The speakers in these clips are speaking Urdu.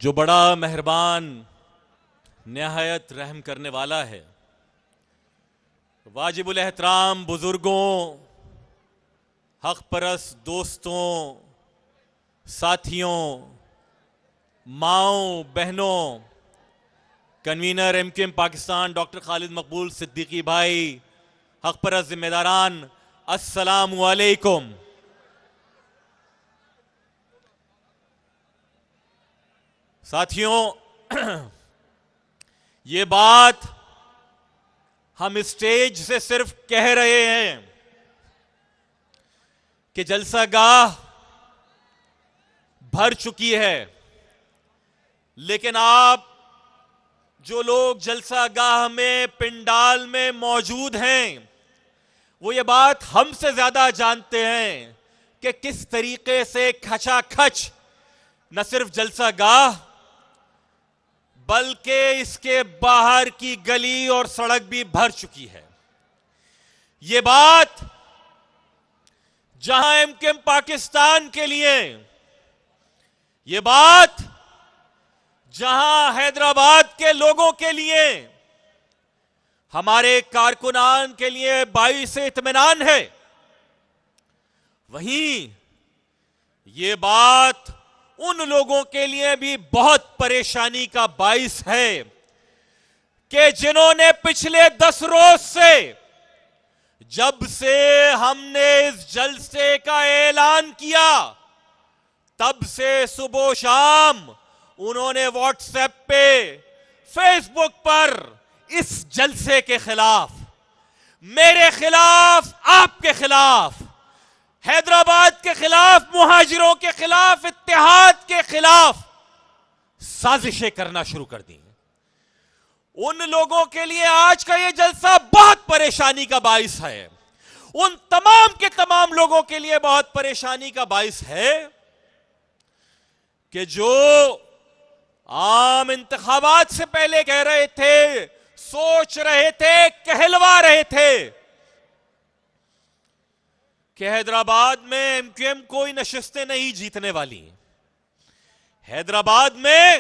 جو بڑا مہربان نہایت رحم کرنے والا ہے، واجب الاحترام بزرگوں، حق پرست دوستوں، ساتھیوں، ماؤں، بہنوں، convener M Q M Pakistan doctor Khalid Maqbool Siddiqui بھائی، حق پرست ذمہ داران، السلام علیکم۔ ساتھیوں، یہ بات ہم اسٹیج سے صرف کہہ رہے ہیں کہ جلسہ گاہ بھر چکی ہے، لیکن آپ جو لوگ جلسہ گاہ میں پنڈال میں موجود ہیں وہ یہ بات ہم سے زیادہ جانتے ہیں کہ کس طریقے سے کھچا کھچ نہ صرف جلسہ گاہ بلکہ اس کے باہر کی گلی اور سڑک بھی بھر چکی ہے۔ یہ بات جہاں ایم کیو ایم پاکستان کے لیے، یہ بات جہاں حیدرآباد کے لوگوں کے لیے، ہمارے کارکنان کے لیے باعث اطمینان ہے، وہیں یہ بات ان لوگوں کے لیے بھی بہت پریشانی کا باعث ہے کہ جنہوں نے پچھلے 10 روز سے، جب سے ہم نے اس جلسے کا اعلان کیا، تب سے صبح و شام انہوں نے واٹس ایپ پہ، فیس بک پر اس جلسے کے خلاف، میرے خلاف، آپ کے خلاف، حیدرآباد کے خلاف، مہاجروں کے خلاف، اتحاد کے خلاف سازشیں کرنا شروع کر دی۔ ان لوگوں کے لیے آج کا یہ جلسہ بہت پریشانی کا باعث ہے، ان تمام کے تمام لوگوں کے لیے بہت پریشانی کا باعث ہے کہ جو عام انتخابات سے پہلے کہہ رہے تھے، سوچ رہے تھے، کہلوا رہے تھے کہ حیدرآباد میں ایم کیو ایم کوئی نشستیں نہیں جیتنے والی۔ حیدرآباد میں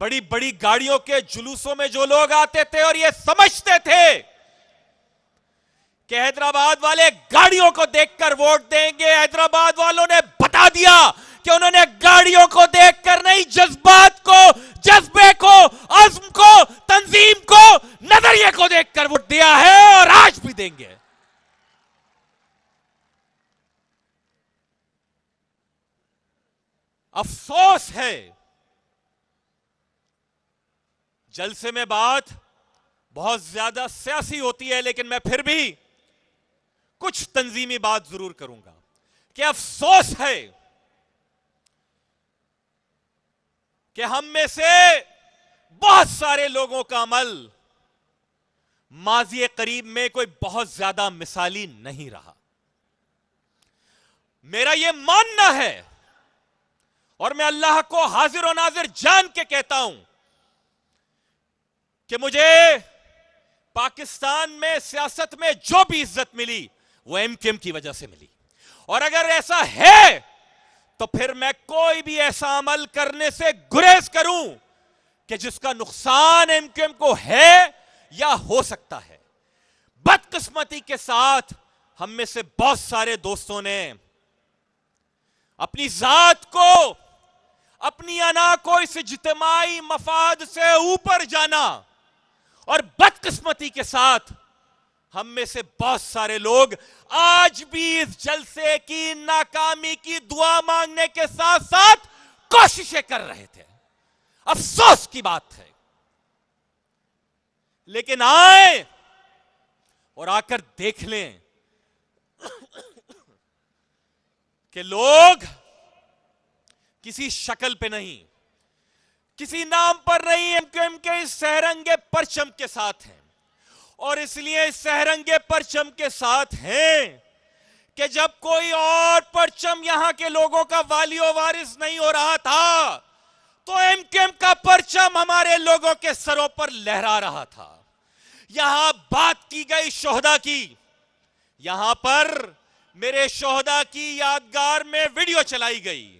بڑی بڑی گاڑیوں کے جلوسوں میں جو لوگ آتے تھے اور یہ سمجھتے تھے کہ حیدرآباد والے گاڑیوں کو دیکھ کر ووٹ دیں گے، حیدرآباد والوں نے بتا دیا کہ انہوں نے گاڑیوں کو دیکھ کر نہیں، جذبات کو، جذبے کو، عزم کو، تنظیم کو، نظریے کو دیکھ کر ووٹ دیا ہے اور آج بھی دیں گے۔ افسوس ہے، جلسے میں بات بہت زیادہ سیاسی ہوتی ہے، لیکن میں پھر بھی کچھ تنظیمی بات ضرور کروں گا کہ افسوس ہے کہ ہم میں سے بہت سارے لوگوں کا عمل ماضی قریب میں کوئی بہت زیادہ مثالی نہیں رہا۔ میرا یہ ماننا ہے اور میں اللہ کو حاضر و ناظر جان کے کہتا ہوں کہ مجھے پاکستان میں سیاست میں جو بھی عزت ملی وہ ایم کیو ایم کی وجہ سے ملی، اور اگر ایسا ہے تو پھر میں کوئی بھی ایسا عمل کرنے سے گریز کروں کہ جس کا نقصان ایم کیو ایم کو ہے یا ہو سکتا ہے۔ بدقسمتی کے ساتھ ہم میں سے بہت سارے دوستوں نے اپنی ذات کو، اپنی انا کو اس اجتماعی مفاد سے اوپر جانا، اور بدقسمتی کے ساتھ ہم میں سے بہت سارے لوگ آج بھی اس جلسے کی ناکامی کی دعا مانگنے کے ساتھ ساتھ کوششیں کر رہے تھے۔ افسوس کی بات ہے، لیکن آئیں اور آ کر دیکھ لیں کہ لوگ کسی شکل پہ نہیں، کسی نام پر نہیں، ایم کیو ایم کے اس سہرنگے پرچم کے ساتھ ہیں، اور اس لیے اس سہرنگے پرچم کے ساتھ ہیں کہ جب کوئی اور پرچم یہاں کے لوگوں کا والی و وارث نہیں ہو رہا تھا تو ایم کیو ایم کا پرچم ہمارے لوگوں کے سروں پر لہرا رہا تھا۔ یہاں بات کی گئی شہداء کی، یہاں پر میرے شہداء کی یادگار میں ویڈیو چلائی گئی۔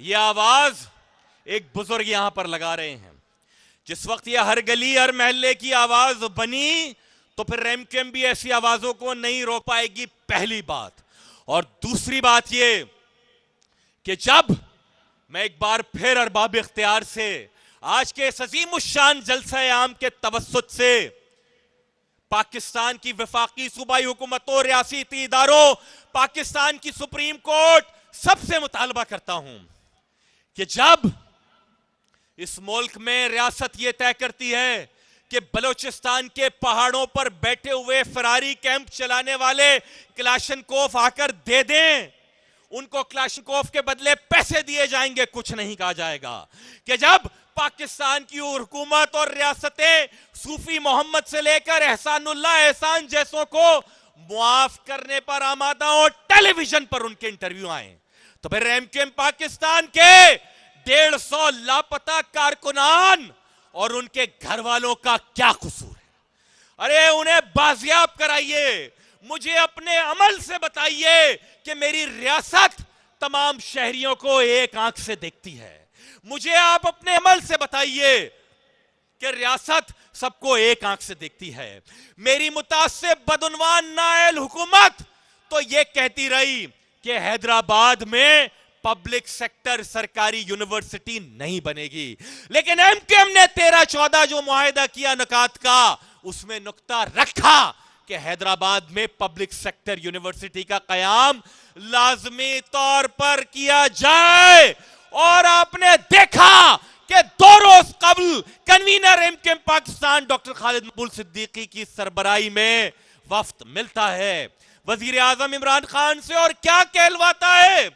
یہ آواز ایک بزرگ یہاں پر لگا رہے ہیں. جس وقت یہ ہر گلی ہر محلے کی آواز بنی تو پھر ایم کیو ایم بھی ایسی آوازوں کو نہیں روک پائے گی، پہلی بات. اور دوسری بات یہ کہ جب میں ایک بار پھر ارباب اختیار سے آج کے اس عظیم الشان جلسہ عام کے توسط سے پاکستان کی وفاقی صوبائی حکومتوں، ریاستی اداروں، پاکستان کی سپریم کورٹ سب سے مطالبہ کرتا ہوں کہ جب اس ملک میں ریاست یہ طے کرتی ہے کہ بلوچستان کے پہاڑوں پر بیٹھے ہوئے فراری کیمپ چلانے والے کلاشنکوف آ کر دے دیں، ان کو کلاشنکوف کے بدلے پیسے دیے جائیں گے، کچھ نہیں کہا جائے گا. کہ جب پاکستان کی حکومت اور ریاستیں صوفی محمد سے لے کر احسان اللہ احسان جیسوں کو معاف کرنے پر آمادہ ہوں، ٹیلی ویژن پر ان کے انٹرویو آئیں، تو پھر ایم کیو ایم پاکستان کے 150 لاپتہ کارکنان اور ان کے گھر والوں کا کیا قصور ہے؟ ارے انہیں بازیاب کرائیے. مجھے اپنے عمل سے بتائیے کہ میری ریاست تمام شہریوں کو ایک آنکھ سے دیکھتی ہے. مجھے آپ اپنے عمل سے بتائیے کہ ریاست سب کو ایک آنکھ سے دیکھتی ہے. میری متعصب بدعنوان نائل حکومت تو یہ کہتی رہی کہ حیدرآباد میں پبلک سیکٹر سرکاری یونیورسٹی نہیں بنے گی، لیکن ایم کیو ایم نے 13-14 جو معاہدہ کیا نکات کا، اس میں نقطہ رکھا کہ حیدرآباد میں پبلک سیکٹر یونیورسٹی کا قیام لازمی طور پر کیا جائے. اور آپ نے دیکھا کہ 2 روز قبل convener M Q M Pakistan doctor Khalid Maqbool Siddiqui کی سربراہی میں وفد ملتا ہے وزیر اعظم عمران خان سے، اور کیا کہلواتا ہے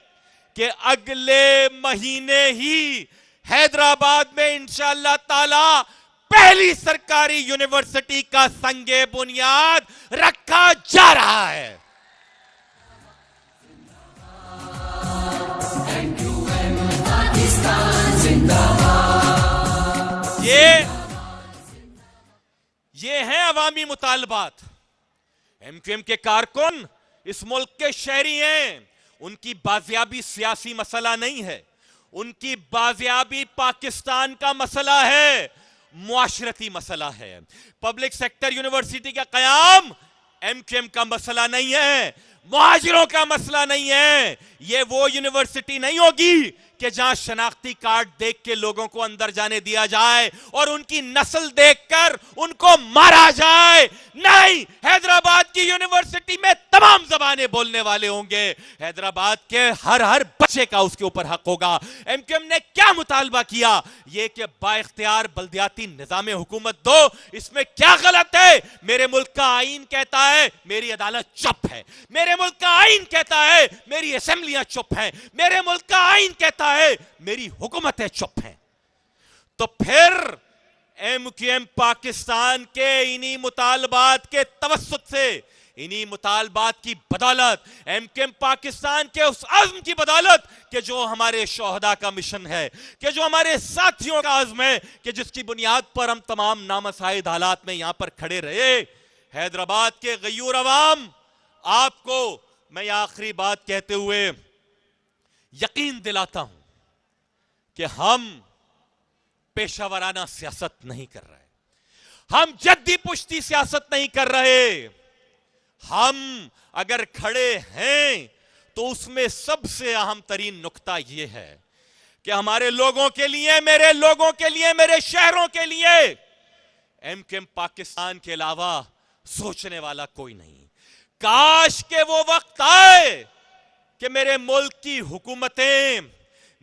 کہ اگلے مہینے ہی حیدرآباد میں انشاءاللہ تعالی پہلی سرکاری یونیورسٹی کا سنگ بنیاد رکھا جا رہا ہے. یہ ہیں عوامی مطالبات. ایم کیو ایم کے کارکن اس ملک کے شہری ہیں. ان کی بازیابی سیاسی مسئلہ نہیں ہے، ان کی بازیابی پاکستان کا مسئلہ ہے، معاشرتی مسئلہ ہے. پبلک سیکٹر یونیورسٹی کا قیام ایم کیو ایم کا مسئلہ نہیں ہے، مہاجروں کا مسئلہ نہیں ہے. یہ وہ یونیورسٹی نہیں ہوگی کہ جہاں شناختی کارڈ دیکھ کے لوگوں کو اندر جانے دیا جائے اور ان کی نسل دیکھ کر ان کو مارا جائے. نہیں، حیدرآباد کی یونیورسٹی میں تمام زبانیں بولنے والے ہوں گے. حیدرآباد کے ہر بچے کا اس کے اوپر حق ہوگا. ایم کیو ایم نے کیا مطالبہ کیا؟ یہ کہ با اختیار بلدیاتی نظام حکومت دو. اس میں کیا غلط ہے؟ میرے ملک کا آئین کہتا ہے میری عدالت چپ ہے، میرے ملک کا آئین کہتا ہے میری اسمبلیاں چپ ہیں، میرے ملک کا آئین کہتا ہے میری حکومتیں چپ ہیں. تو پھر ایم کیو ایم پاکستان کے انہی مطالبات کے توسط سے، انہی مطالبات کی بدولت، ایم کیو ایم پاکستان کے اس عزم کی بدولت کہ جو ہمارے شہداء کا مشن ہے، کہ جو ہمارے ساتھیوں کا عزم ہے، کہ جس کی بنیاد پر ہم تمام نامساعد حالات میں یہاں پر کھڑے رہے. حیدرآباد کے غیور عوام، آپ کو میں یہ آخری بات کہتے ہوئے یقین دلاتا ہوں کہ ہم پیشہ ورانہ سیاست نہیں کر رہے، ہم جدی پشتی سیاست نہیں کر رہے. ہم اگر کھڑے ہیں تو اس میں سب سے اہم ترین نقطہ یہ ہے کہ ہمارے لوگوں کے لیے، میرے لوگوں کے لیے، میرے شہروں کے لیے ایم کیو ایم پاکستان کے علاوہ سوچنے والا کوئی نہیں. کاش کہ وہ وقت آئے کہ میرے ملک کی حکومتیں،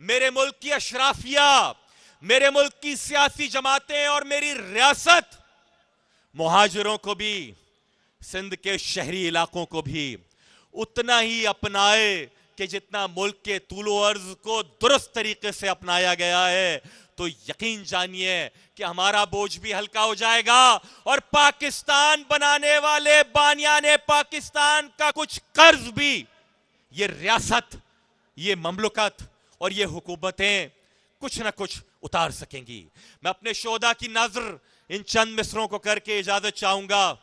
میرے ملک کی اشرافیہ، میرے ملک کی سیاسی جماعتیں اور میری ریاست مہاجروں کو بھی، سندھ کے شہری علاقوں کو بھی اتنا ہی اپنائے کہ جتنا ملک کے طول و عرض کو درست طریقے سے اپنایا گیا ہے. تو یقین جانیے کہ ہمارا بوجھ بھی ہلکا ہو جائے گا اور پاکستان بنانے والے بانیان پاکستان کا کچھ قرض بھی یہ ریاست، یہ مملکت اور یہ حکومتیں کچھ نہ کچھ اتار سکیں گی. میں اپنے شہداء کی نظر ان چند مصروں کو کر کے اجازت چاہوں گا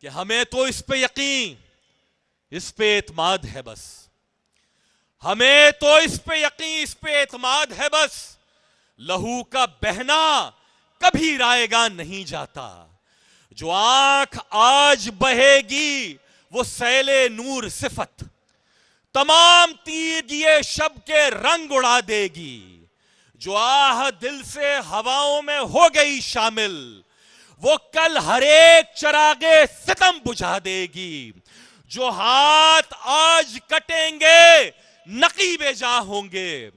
کہ ہمیں تو اس پہ یقین، اس پہ اعتماد ہے. بس ہمیں تو اس پہ یقین، اس پہ اعتماد ہے، بس لہو کا بہنا کبھی رائے گا نہیں جاتا. جو آنکھ آج بہے گی وہ سیل نور صفت، تمام تیرگی شب کے رنگ اڑا دے گی. جو آہ دل سے ہواؤں میں ہو گئی شامل، وہ کل ہر ایک چراغ ستم بجھا دے گی. جو ہاتھ آج کٹیں گے نقیب جاں ہوں گے،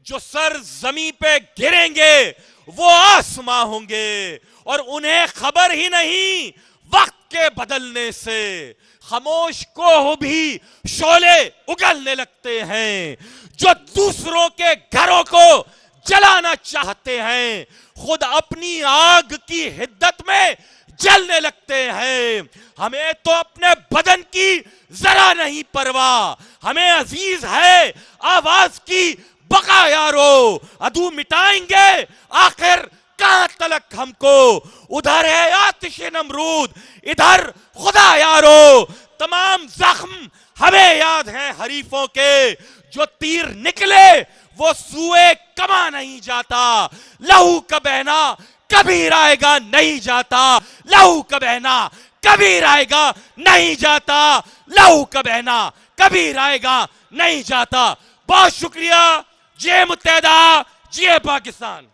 جو سر زمین پہ گریں گے وہ آسماں ہوں گے، اور انہیں خبر ہی نہیں وقت کے بدلنے سے خاموش کوہ بھی شعلے اگلنے لگتے ہیں. جو دوسروں کے گھروں کو جلانا چاہتے ہیں خود اپنی آگ کی حدت میں جلنے لگتے ہیں. ہمیں تو اپنے بدن کی ذرا نہیں پرواہ، ہمیں عزیز ہے آواز کی بقا یارو. عدو مٹائیں گے آخر کہاں تلک ہم کو، ادھر ہے آتش نمرود ادھر خدا یارو. تمام زخم ہمیں یاد ہیں حریفوں کے، جو تیر نکلے وہ سوئے کما نہیں جاتا. لہو کا بہنا کبھی رائے گا نہیں جاتا، لہو کا بہنا کبھی رائے گا نہیں جاتا، لہو کا بہنا کبھی رائے گا نہیں جاتا. بہت شکریہ. جے متحدہ، جے پاکستان.